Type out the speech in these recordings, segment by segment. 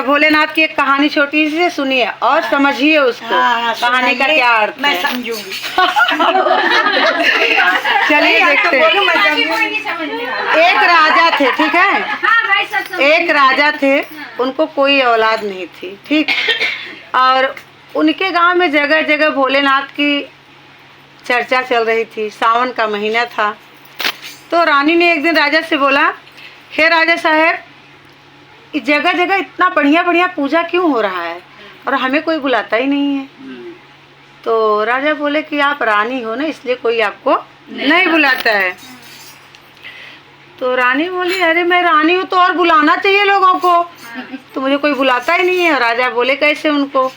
भोलेनाथ की एक कहानी छोटी सी सुनिए और समझिए उसको। कहानी का क्या अर्थ मैं है। समझूंगी। चलिए देखते हैं। एक राजा थे, ठीक है, एक राजा थे, उनको कोई औलाद नहीं थी, ठीक। और उनके गांव में जगह जगह भोलेनाथ की चर्चा चल रही थी। सावन का महीना था, तो रानी ने एक दिन राजा से बोला, हे राजा साहब, जगह जगह इतना बढ़िया बढ़िया पूजा क्यों हो रहा है और हमें कोई बुलाता ही नहीं है। तो राजा बोले कि आप रानी हो ना, इसलिए कोई आपको नहीं बुलाता है। तो रानी बोली, अरे मैं रानी हूँ तो और बुलाना चाहिए लोगों को, तो मुझे कोई बुलाता ही नहीं है। और राजा बोले, कैसे उनको।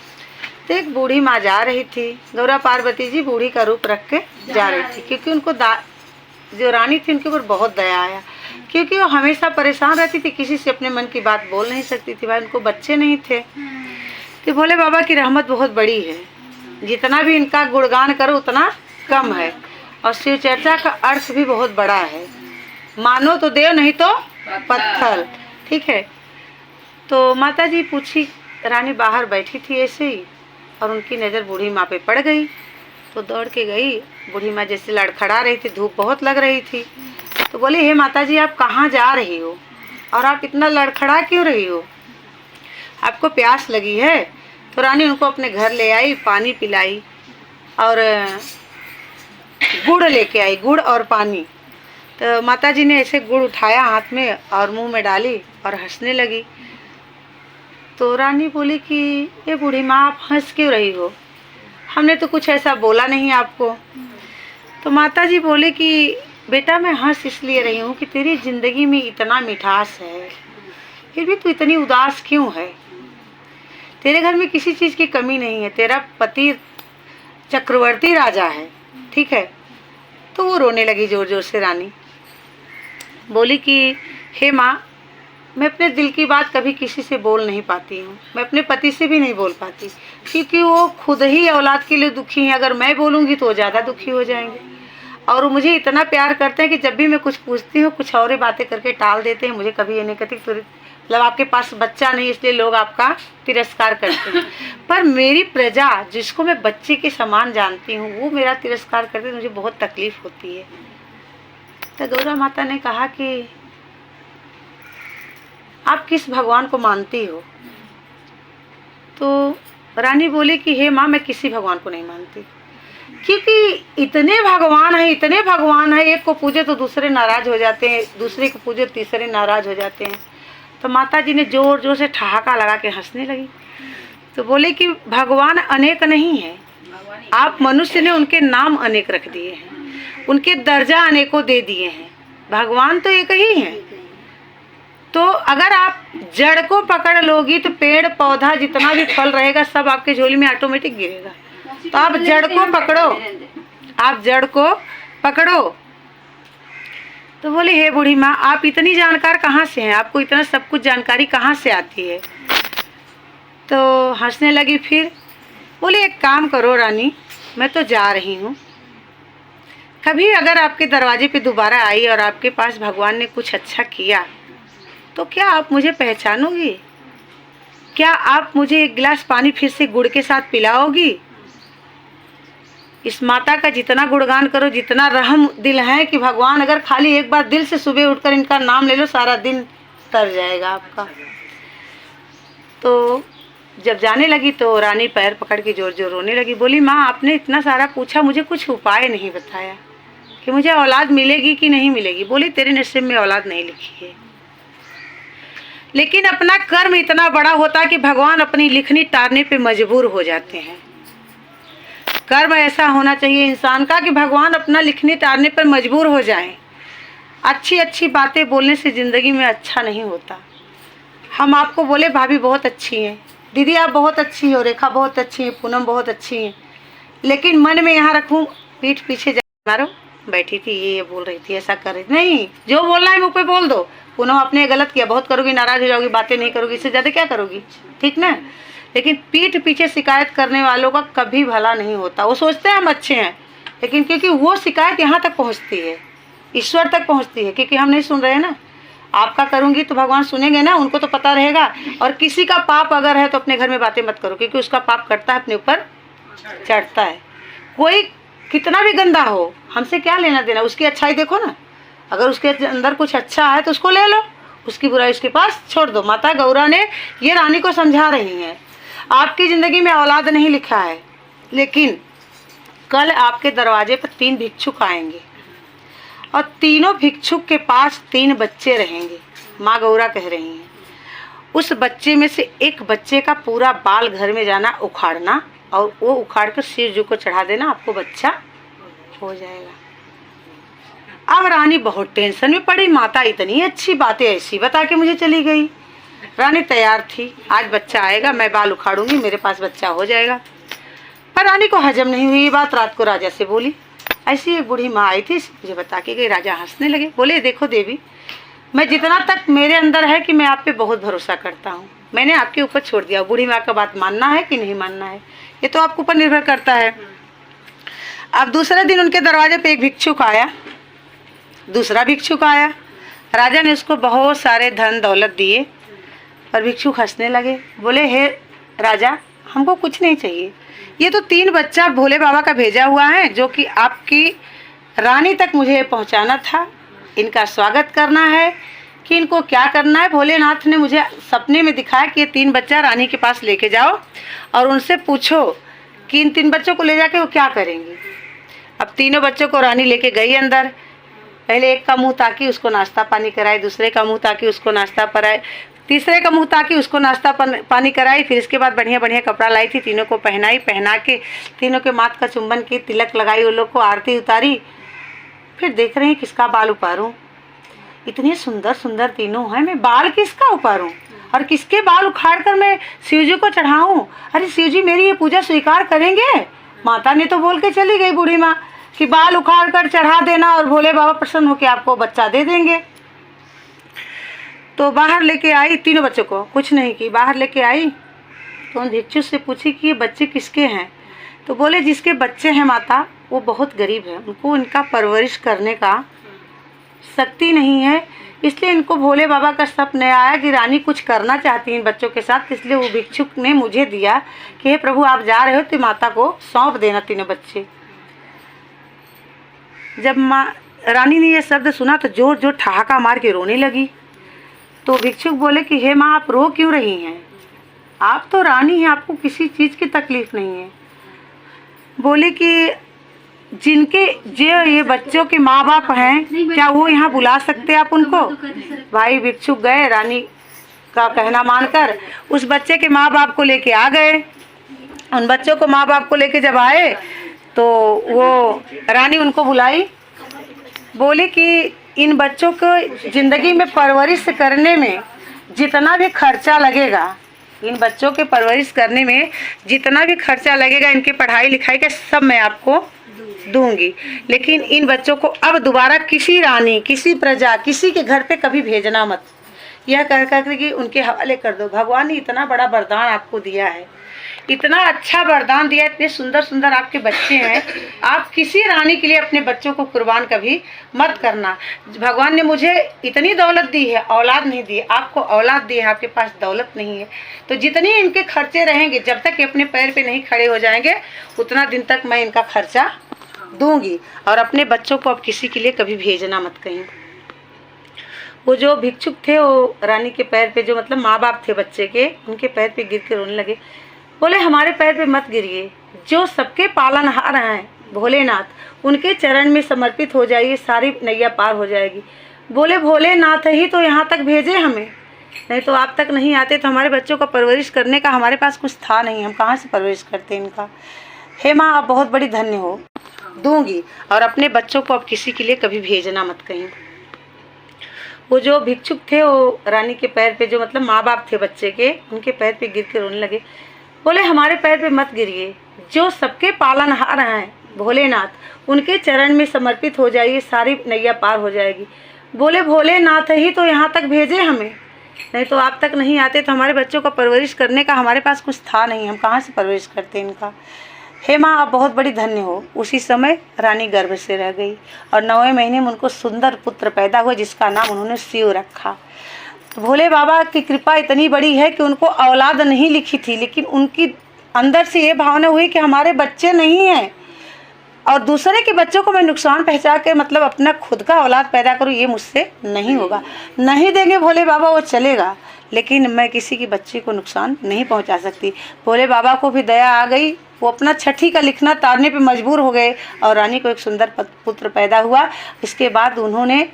तो एक बूढ़ी माँ जा रही थी, गौरा पार्वती जी बूढ़ी का रूप रख के जा रही थी, क्योंकि उनको जो रानी थी उनके ऊपर बहुत दया आया, क्योंकि वो हमेशा परेशान रहती थी, किसी से अपने मन की बात बोल नहीं सकती थी। भाई उनको बच्चे नहीं थे। तो भोले बाबा की रहमत बहुत बड़ी है, जितना भी इनका गुणगान करो उतना कम है। और शिव चर्चा का अर्थ भी बहुत बड़ा है, मानो तो देव नहीं तो पत्थर, ठीक है। तो माता जी पूछी, रानी बाहर बैठी थी ऐसे ही, और उनकी नज़र बूढ़ी माँ पे पड़ गई। तो दौड़ के गई, बूढ़ी माँ जैसे लड़खड़ा रही थी, धूप बहुत लग रही थी। तो बोली, हे माता जी, आप कहाँ जा रही हो और आप इतना लड़खड़ा क्यों रही हो, आपको प्यास लगी है। तो रानी उनको अपने घर ले आई, पानी पिलाई और गुड़ लेके आई, गुड़ और पानी। तो माता जी ने ऐसे गुड़ उठाया हाथ में और मुंह में डाली और हंसने लगी। तो रानी बोली कि ये बूढ़ी माँ, आप हंस क्यों रही हो, हमने तो कुछ ऐसा बोला नहीं आपको। तो माता जी बोले कि बेटा, मैं हंस इसलिए रही हूँ कि तेरी ज़िंदगी में इतना मिठास है, फिर भी तू इतनी उदास क्यों है। तेरे घर में किसी चीज़ की कमी नहीं है, तेरा पति चक्रवर्ती राजा है, ठीक है। तो वो रोने लगी ज़ोर ज़ोर से। रानी बोली कि हे माँ, मैं अपने दिल की बात कभी किसी से बोल नहीं पाती हूँ, मैं अपने पति से भी नहीं बोल पाती, क्योंकि वो खुद ही औलाद के लिए दुखी हैं। अगर मैं बोलूँगी तो वो ज़्यादा दुखी हो जाएंगे, और वो मुझे इतना प्यार करते हैं कि जब भी मैं कुछ पूछती हूँ कुछ और ही बातें करके टाल देते हैं। मुझे कभी ये नहीं कहती मतलब आपके पास बच्चा नहीं इसलिए लोग आपका तिरस्कार करते हैं, पर मेरी प्रजा जिसको मैं बच्चे के समान जानती हूँ वो मेरा तिरस्कार करते, मुझे बहुत तकलीफ होती है। तो गौरा माता ने कहा कि आप किस भगवान को मानती हो। तो रानी बोली कि हे माँ, मैं किसी भगवान को नहीं मानती, क्योंकि इतने भगवान हैं, इतने भगवान हैं, एक को पूजे तो दूसरे नाराज हो जाते हैं, दूसरे को पूजे तीसरे नाराज हो जाते हैं। तो माता जी ने जोर जोर से ठहाका लगा के हंसने लगी। तो बोले कि भगवान अनेक नहीं है, आप मनुष्य ने उनके नाम अनेक रख दिए हैं, उनके दर्जा अनेकों दे दिए हैं, भगवान तो एक ही है। तो अगर आप जड़ को पकड़ लोगी तो पेड़ पौधा जितना भी फल रहेगा सब आपके झोली में ऑटोमेटिक गिरेगा। तो आप जड़ को पकड़ो, आप जड़ को पकड़ो। तो बोले, हे बूढ़ी माँ, आप इतनी जानकार कहाँ से हैं, आपको इतना सब कुछ जानकारी कहाँ से आती है। तो हंसने लगी। फिर बोले, एक काम करो रानी, मैं तो जा रही हूँ, कभी अगर आपके दरवाजे पे दोबारा आई और आपके पास भगवान ने कुछ अच्छा किया तो क्या आप मुझे पहचानोगी, क्या आप मुझे एक गिलास पानी फिर से गुड़ के साथ पिलाओगी। इस माता का जितना गुणगान करो, जितना रहम दिल है कि भगवान अगर खाली एक बार दिल से सुबह उठकर इनका नाम ले लो सारा दिन तर जाएगा आपका। तो जब जाने लगी तो रानी पैर पकड़ के जोर जोर रोने लगी। बोली, माँ, आपने इतना सारा पूछा, मुझे कुछ उपाय नहीं बताया कि मुझे औलाद मिलेगी कि नहीं मिलेगी। बोली, तेरे नसीब में औलाद नहीं लिखी है, लेकिन अपना कर्म इतना बड़ा होता है कि भगवान अपनी लिखनी टारने पे मजबूर हो जाते हैं। कर्म ऐसा होना चाहिए इंसान का कि भगवान अपना लिखनी टारने पर मजबूर हो जाएं। अच्छी अच्छी बातें बोलने से ज़िंदगी में अच्छा नहीं होता। हम आपको बोले भाभी बहुत अच्छी हैं, दीदी आप बहुत अच्छी हो, रेखा बहुत अच्छी है, पूनम बहुत अच्छी हैं, लेकिन मन में यहाँ रखूँ पीठ पीछे जा मारो बैठी थी, ये बोल रही थी, ऐसा कर रही थी। नहीं, जो बोलना है मुँह पे बोल दो। पूनम आपने गलत किया, बहुत करोगी नाराज हो जाओगी, बातें नहीं करोगी, इससे ज़्यादा क्या करोगी, ठीक ना। लेकिन पीठ पीछे शिकायत करने वालों का कभी भला नहीं होता। वो सोचते हैं हम अच्छे हैं, लेकिन क्योंकि वो शिकायत यहाँ तक पहुँचती है, ईश्वर तक पहुँचती है, क्योंकि हम नहीं सुन रहे हैं ना। आपका करूँगी तो भगवान सुनेंगे ना, उनको तो पता रहेगा। और किसी का पाप अगर है तो अपने घर में बातें मत करो, क्योंकि उसका पाप करता है अपने ऊपर चढ़ता है। कोई कितना भी गंदा हो, हमसे क्या लेना देना, उसकी अच्छाई देखो ना। अगर उसके अंदर कुछ अच्छा है तो उसको ले लो, उसकी बुराई उसके पास छोड़ दो। माता गौरा ने ये रानी को समझा रही हैं, आपकी ज़िंदगी में औलाद नहीं लिखा है, लेकिन कल आपके दरवाजे पर 3 भिक्षुक आएंगे और तीनों भिक्षुक के पास 3 बच्चे रहेंगे। माँ गौरा कह रही हैं, उस बच्चे में से एक बच्चे का पूरा बाल घर में जाना उखाड़ना, और वो उखाड़ कर शिव जी को चढ़ा देना, आपको बच्चा हो जाएगा। अब रानी बहुत टेंशन में पड़ी, माता इतनी अच्छी बातें ऐसी बता के मुझे चली गई। रानी तैयार थी, आज बच्चा आएगा, मैं बाल उखाड़ूंगी, मेरे पास बच्चा हो जाएगा। पर रानी को हजम नहीं हुई ये बात, रात को राजा से बोली। ऐसी एक बूढ़ी माँ आई थी, मुझे बता के गई। राजा हंसने लगे, बोले देखो देवी, मैं जितना तक मेरे अंदर है कि मैं आप पे बहुत भरोसा करता हूँ, मैंने आपके ऊपर छोड़ दिया। बूढ़ी माँ का बात मानना है कि नहीं मानना है, ये तो आपके ऊपर निर्भर करता है। अब दूसरे दिन उनके दरवाजे पे एक भिक्षुक आया, दूसरा भिक्षुक आया। राजा ने उसको बहुत सारे धन दौलत दिए, पर भिक्षुक हंसने लगे, बोले हे राजा, हमको कुछ नहीं चाहिए, ये तो 3 बच्चा भोले बाबा का भेजा हुआ है, जो कि आपकी रानी तक मुझे पहुंचाना था। इनका स्वागत करना है कि इनको क्या करना है। भोलेनाथ ने मुझे सपने में दिखाया कि ये 3 बच्चा रानी के पास लेके जाओ और उनसे पूछो कि इन 3 बच्चों को ले जाके वो क्या करेंगे। अब तीनों बच्चों को रानी लेके गई अंदर। पहले एक का मुंह ताकि उसको नाश्ता पानी कराए, दूसरे का मुंह ताकि उसको नाश्ता कराए, तीसरे का मुंह ताकि उसको नाश्ता पानी कराई। फिर इसके बाद बढ़िया बढ़िया कपड़ा लाई थी, तीनों को पहनाई, पहना के तीनों के माथ का चुंबन की, तिलक लगाई, उन लोग को आरती उतारी। फिर देख रहे हैं किसका बाल उपारूं, इतने सुंदर सुंदर तीनों हैं, मैं बाल किसका उपारूं और किसके बाल उखाड़ कर मैं शिव जी को चढ़ाऊं। अरे शिव जी मेरी ये पूजा स्वीकार करेंगे? माता ने तो बोल के चली गई बूढ़ी माँ कि बाल उखाड़ कर चढ़ा देना और भोले बाबा प्रसन्न होकर आपको बच्चा दे देंगे। तो बाहर लेके आई, तीनों बच्चों को कुछ नहीं की, बाहर लेके आई तो उन भिक्षु से पूछी कि ये बच्चे किसके हैं। तो बोले जिसके बच्चे हैं माता वो बहुत गरीब है, उनको इनका परवरिश करने का शक्ति नहीं है, इसलिए इनको भोले बाबा का सपना आया कि रानी कुछ करना चाहती है इन बच्चों के साथ। इसलिए वो भिक्षुक ने मुझे दिया कि हे प्रभु आप जा रहे हो तो माता को सौंप देना तीनों बच्चे। जब माँ रानी ने यह शब्द सुना तो जोर जोर ठहाका मार के रोने लगी। तो भिक्षुक बोले कि हे माँ आप रो क्यों रही हैं, आप तो रानी हैं, आपको किसी चीज़ की तकलीफ़ नहीं है। बोले कि जिनके जो ये बच्चों के माँ बाप हैं, क्या वो यहाँ बुला सकते आप उनको? भाई भिक्षुक गए, रानी का कहना मानकर उस बच्चे के माँ बाप को लेके आ गए। उन बच्चों को माँ बाप को लेके जब आए तो वो रानी उनको बुलाई, बोले कि इन बच्चों को ज़िंदगी में परवरिश करने में जितना भी खर्चा लगेगा, इन बच्चों के परवरिश करने में जितना भी खर्चा लगेगा, इनकी पढ़ाई लिखाई का सब मैं आपको दूंगी, लेकिन इन बच्चों को अब दोबारा किसी रानी, किसी प्रजा, किसी के घर पे कभी भेजना मत। यह कह कर कि उनके हवाले कर दो। भगवान ने इतना बड़ा वरदान आपको दिया है, इतना अच्छा वरदान दिया, इतने सुंदर सुंदर आपके बच्चे हैं, आप किसी रानी के लिए अपने बच्चों को कुर्बान कभी मत करना। भगवान ने मुझे इतनी दौलत दी है, औलाद नहीं दी, आपको औलाद दी है, आपके पास दौलत नहीं है, तो जितनी इनके खर्चे रहेंगे, जब तक ये अपने पैर पे नहीं खड़े हो जाएंगे उतना दिन तक मैं इनका खर्चा दूंगी, और अपने बच्चों को अब किसी के लिए कभी भेजना मत कहीं। वो जो भिक्षुक थे वो रानी के पैर पे, जो मतलब माँ बाप थे बच्चे के, उनके पैर पे गिर के रोने लगे। बोले हमारे पैर पे मत गिरिए, जो सबके पालनहार हैं भोलेनाथ, उनके चरण में समर्पित हो जाइए, सारी नैया पार हो जाएगी। बोले भोलेनाथ ही तो यहाँ तक भेजे हमें, नहीं तो आप तक नहीं आते तो हमारे बच्चों का परवरिश करने का हमारे पास कुछ था नहीं, हम कहाँ से परवरिश करते इनका। हे माँ आप बहुत बड़ी धन्य हो, दूंगी, और अपने बच्चों को अब किसी के लिए कभी भेजना मत कहीं। वो जो भिक्षुक थे वो रानी के पैर पे, जो मतलब माँ बाप थे बच्चे के, उनके पैर पे गिर के रोने लगे। बोले हमारे पैर पे मत गिरिए, जो सबके पालनहार हैं भोलेनाथ, उनके चरण में समर्पित हो जाइए, सारी नैया पार हो जाएगी। बोले भोलेनाथ ही तो यहाँ तक भेजे हमें, नहीं तो आप तक नहीं आते तो हमारे बच्चों का परवरिश करने का हमारे पास कुछ था नहीं, हम कहाँ से परवरिश करते इनका। हे माँ आप बहुत बड़ी धन्य हो। उसी समय रानी गर्भ से रह गई और 9वें महीने में उनको सुंदर पुत्र पैदा हुआ जिसका नाम उन्होंने शिव रखा। तो भोले बाबा की कृपा इतनी बड़ी है कि उनको औलाद नहीं लिखी थी, लेकिन उनकी अंदर से ये भावना हुई कि हमारे बच्चे नहीं हैं और दूसरे के बच्चों को मैं नुकसान पहुंचा के मतलब अपना खुद का औलाद पैदा करूं, ये मुझसे नहीं होगा। नहीं देंगे भोले बाबा वो चलेगा, लेकिन मैं किसी की बच्ची को नुकसान नहीं पहुंचा सकती। भोले बाबा को भी दया आ गई, वो अपना छठी का लिखना तारने पे मजबूर हो गए और रानी को एक सुंदर पुत्र पैदा हुआ। इसके बाद उन्होंने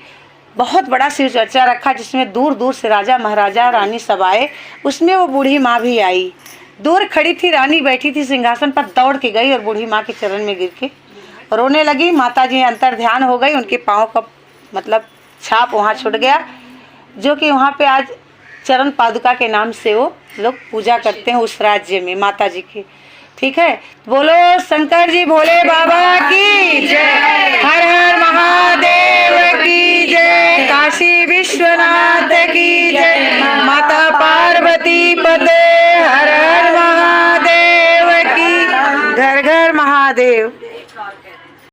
बहुत बड़ा शिव चर्चा रखा जिसमें दूर दूर से राजा महाराजा रानी सब आए। उसमें वो बूढ़ी माँ भी आई। दूर खड़ी थी रानी, बैठी थी सिंहासन पर, दौड़ के गई और बूढ़ी माँ के चरण में गिर के रोने लगी। माता जी अंतर ध्यान हो गई, उनके पाँव का मतलब छाप वहाँ छूट गया, जो कि वहाँ पे आज चरण पादुका के नाम से वो लोग पूजा करते हैं उस राज्य में माता जी की। ठीक है, बोलो शंकर जी भोले बाबा की जय, हर हर महादेव की जय, काशी विश्वनाथ की जय, माता पार्वती पते हर हर महादेव की, घर घर महादेव।